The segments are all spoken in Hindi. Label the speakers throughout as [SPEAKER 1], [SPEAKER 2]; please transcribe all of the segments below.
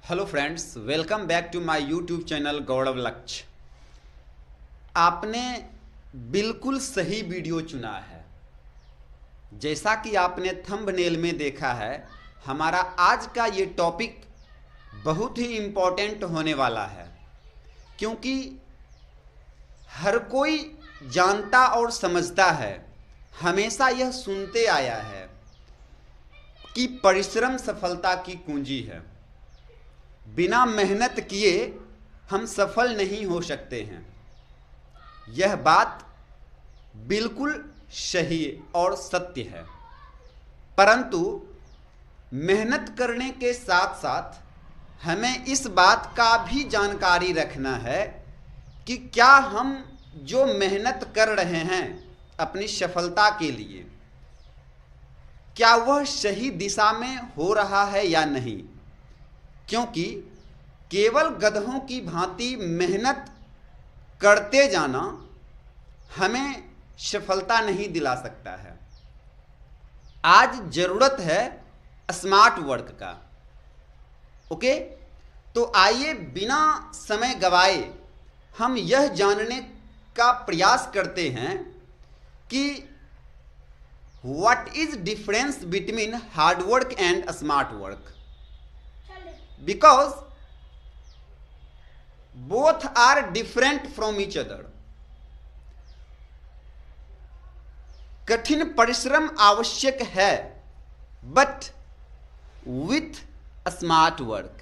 [SPEAKER 1] Hello friends, welcome back to my YouTube channel Gaurav Lakshya. आपने बिल्कुल सही वीडियो चुना है। जैसा कि आपने थंबनेल में देखा है, हमारा आज का ये टॉपिक बहुत ही इम्पोर्टेंट होने वाला है, क्योंकि हर कोई जानता और समझता है, हमेशा यह सुनते आया है कि परिश्रम सफलता की कुंजी है। बिना मेहनत किए हम सफल नहीं हो सकते हैं। यह बात बिल्कुल सही और सत्य है, परंतु मेहनत करने के साथ साथ हमें इस बात का भी जानकारी रखना है कि क्या हम जो मेहनत कर रहे हैं अपनी सफलता के लिए, क्या वह सही दिशा में हो रहा है या नहीं। क्योंकि केवल गधों की भांति मेहनत करते जाना हमें सफलता नहीं दिला सकता है। आज जरूरत है स्मार्ट वर्क का। ओके, तो आइए बिना समय गवाए हम यह जानने का प्रयास करते हैं कि what is difference between hard work and smart work, because both are different from each other। कठिन परिश्रम आवश्यक है, बट विथ स्मार्ट वर्क।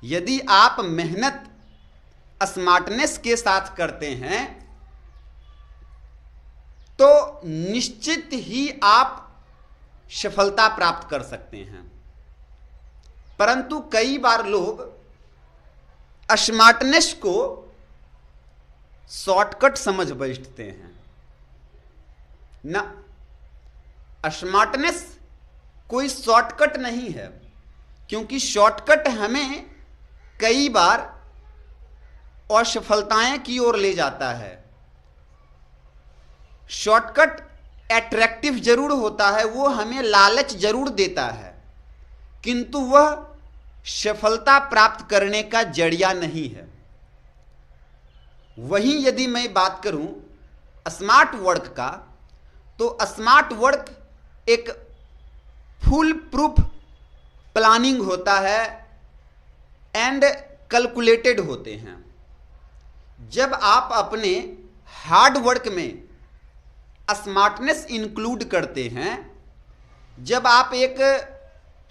[SPEAKER 1] यदि आप मेहनत स्मार्टनेस के साथ करते हैं तो निश्चित ही आप सफलता प्राप्त कर सकते हैं। परंतु कई बार लोग स्मार्टनेस को शॉर्टकट समझ बैठते हैं ना। स्मार्टनेस कोई शॉर्टकट नहीं है, क्योंकि शॉर्टकट हमें कई बार असफलताएं की ओर ले जाता है। शॉर्टकट अट्रैक्टिव जरूर होता है, वो हमें लालच जरूर देता है, किंतु वह सफलता प्राप्त करने का जरिया नहीं है। वहीं यदि मैं बात करूं स्मार्ट वर्क का, तो स्मार्ट वर्क एक फुल प्रूफ प्लानिंग होता है एंड कैलकुलेटेड होते हैं। जब आप अपने हार्ड वर्क में स्मार्टनेस इंक्लूड करते हैं, जब आप एक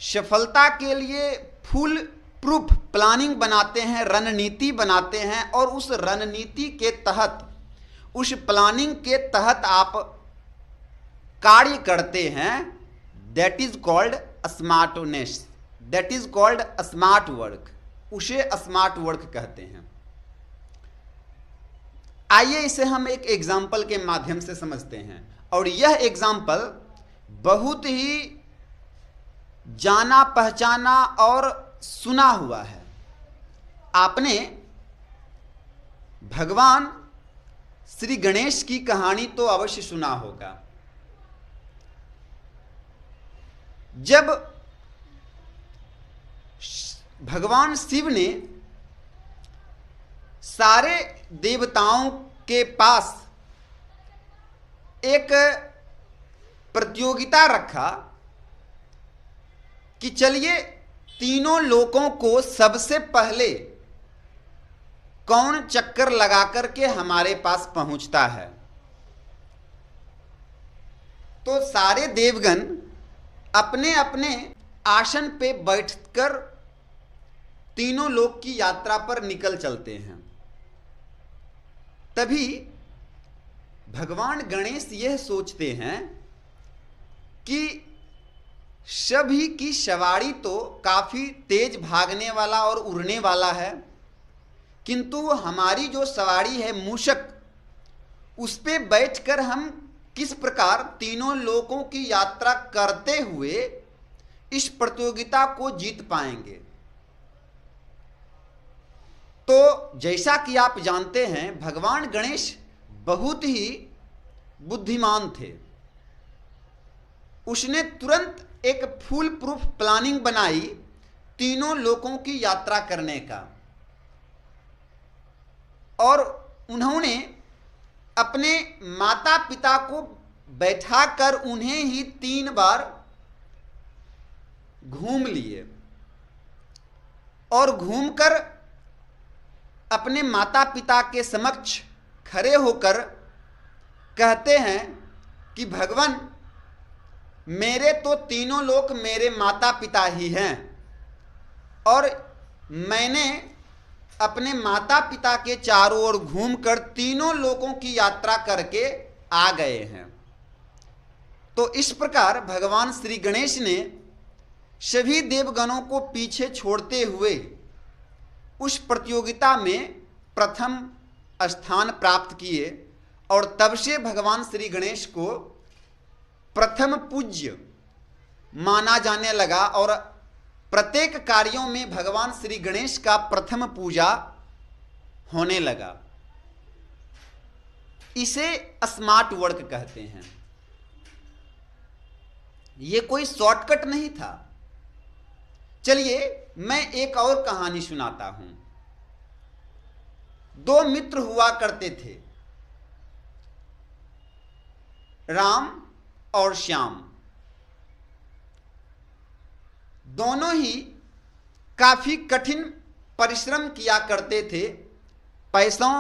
[SPEAKER 1] सफलता के लिए फुल प्रूफ प्लानिंग बनाते हैं, रणनीति बनाते हैं, और उस रणनीति के तहत, उस प्लानिंग के तहत आप कार्य करते हैं, that is called smartness, that is called smart work. उसे स्मार्ट वर्क कहते हैं। आइए इसे हम एक एग्जाम्पल के माध्यम से समझते हैं, और यह एग्जाम्पल बहुत ही जाना पहचाना और सुना हुआ है। आपने भगवान श्री गणेश की कहानी तो अवश्य सुना होगा। जब भगवान शिव ने सारे देवताओं के पास एक प्रतियोगिता रखा कि चलिए तीनों लोगों को सबसे पहले कौन चक्कर लगा करके हमारे पास पहुंचता है। तो सारे देवगण अपने अपने आसन पे बैठकर तीनों लोक की यात्रा पर निकल चलते हैं। तभी भगवान गणेश यह सोचते हैं कि सभी की सवारी तो काफी तेज भागने वाला और उड़ने वाला है, किंतु हमारी जो सवारी है मूषक, उस पे बैठकर हम किस प्रकार तीनों लोगों की यात्रा करते हुए इस प्रतियोगिता को जीत पाएंगे। तो जैसा कि आप जानते हैं, भगवान गणेश बहुत ही बुद्धिमान थे। उसने तुरंत एक फुल प्रूफ प्लानिंग बनाई तीनों लोकों की यात्रा करने का, और उन्होंने अपने माता पिता को बैठाकर उन्हें ही 3 बार घूम लिए और घूमकर अपने माता पिता के समक्ष खड़े होकर कहते हैं कि भगवान, मेरे तो तीनों लोक मेरे माता पिता ही हैं और मैंने अपने माता पिता के चारों ओर घूमकर तीनों लोकों की यात्रा करके आ गए हैं। तो इस प्रकार भगवान श्री गणेश ने सभी देवगणों को पीछे छोड़ते हुए उस प्रतियोगिता में प्रथम स्थान प्राप्त किए और तब से भगवान श्री गणेश को प्रथम पूज्य माना जाने लगा और प्रत्येक कार्यों में भगवान श्री गणेश का प्रथम पूजा होने लगा। इसे स्मार्ट वर्क कहते हैं। यह कोई शॉर्टकट नहीं था। चलिए मैं एक और कहानी सुनाता हूं। 2 मित्र हुआ करते थे, राम और श्याम। दोनों ही काफी कठिन परिश्रम किया करते थे पैसों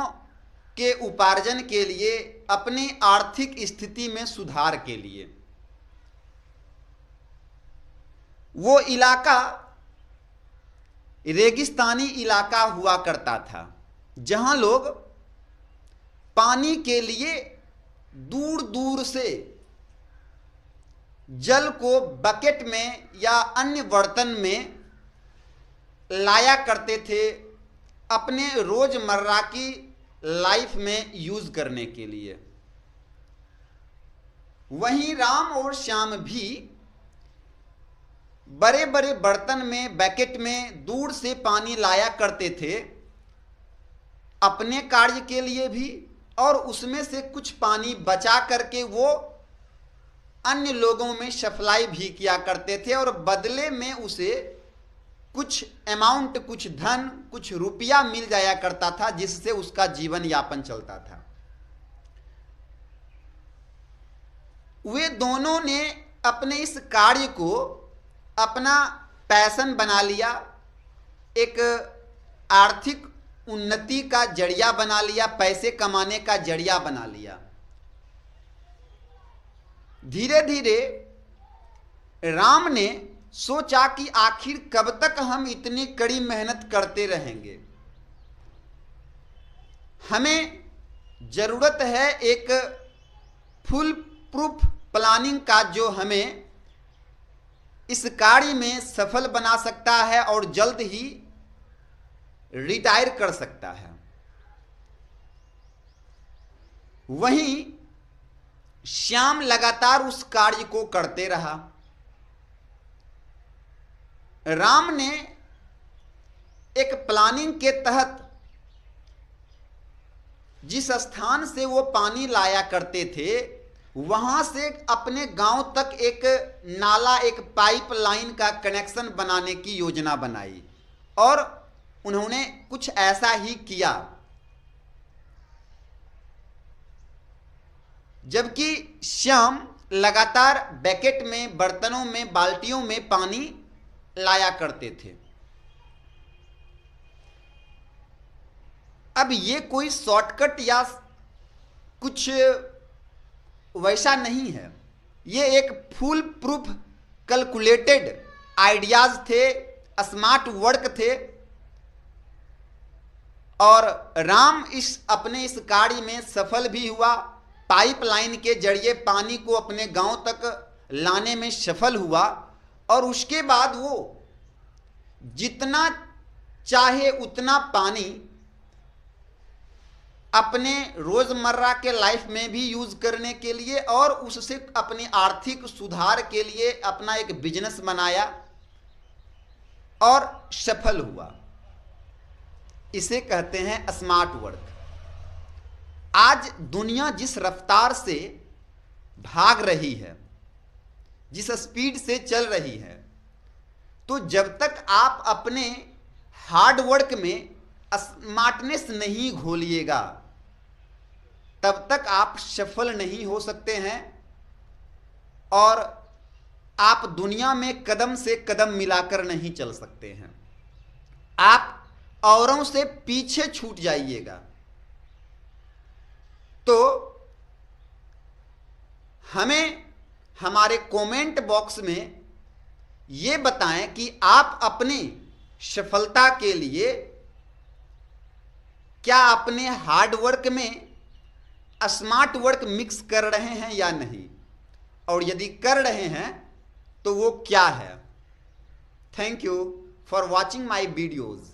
[SPEAKER 1] के उपार्जन के लिए, अपनी आर्थिक स्थिति में सुधार के लिए। वो इलाका रेगिस्तानी इलाका हुआ करता था, जहां लोग पानी के लिए दूर दूर से जल को बकेट में या अन्य बर्तन में लाया करते थे अपने रोजमर्रा की लाइफ में यूज करने के लिए। वहीं राम और श्याम भी बड़े बड़े बर्तन में, बकेट में दूर से पानी लाया करते थे अपने कार्य के लिए भी, और उसमें से कुछ पानी बचा करके वो अन्य लोगों में सप्लाई भी किया करते थे और बदले में उसे कुछ अमाउंट, कुछ धन, कुछ रुपया मिल जाया करता था, जिससे उसका जीवन यापन चलता था। वे दोनों ने अपने इस कार्य को अपना पैशन बना लिया, एक आर्थिक उन्नति का जरिया बना लिया, पैसे कमाने का जरिया बना लिया। धीरे धीरे राम ने सोचा कि आखिर कब तक हम इतनी कड़ी मेहनत करते रहेंगे। हमें जरूरत है एक फुल प्रूफ प्लानिंग का, जो हमें इस कार्य में सफल बना सकता है और जल्द ही रिटायर कर सकता है। वहीं श्याम लगातार उस कार्य को करते रहा। राम ने एक प्लानिंग के तहत जिस स्थान से वो पानी लाया करते थे, वहां से अपने गांव तक एक नाला, एक पाइपलाइन का कनेक्शन बनाने की योजना बनाई और उन्होंने कुछ ऐसा ही किया। जबकि श्याम लगातार बकेट में, बर्तनों में, बाल्टियों में पानी लाया करते थे। अब ये कोई शॉर्टकट या कुछ वैसा नहीं है, ये एक फुल प्रूफ कैलकुलेटेड आइडियाज थे, स्मार्ट वर्क थे। और राम अपने इस कार्य में सफल भी हुआ, पाइपलाइन के जरिए पानी को अपने गांव तक लाने में सफल हुआ और उसके बाद वो जितना चाहे उतना पानी अपने रोजमर्रा के लाइफ में भी यूज करने के लिए और उससे अपनी आर्थिक सुधार के लिए अपना एक बिजनेस बनाया और सफल हुआ। इसे कहते हैं स्मार्ट वर्क। आज दुनिया जिस रफ्तार से भाग रही है, जिस स्पीड से चल रही है, तो जब तक आप अपने हार्ड वर्क में स्मार्टनेस नहीं घोलिएगा तब तक आप सफल नहीं हो सकते हैं और आप दुनिया में कदम से कदम मिलाकर नहीं चल सकते हैं। आप औरों से पीछे छूट जाइएगा। तो हमें हमारे कमेंट बॉक्स में ये बताएं कि आप अपनी सफलता के लिए क्या अपने हार्ड वर्क में स्मार्ट वर्क मिक्स कर रहे हैं या नहीं, और यदि कर रहे हैं तो वो क्या है। Thank you for watching my videos.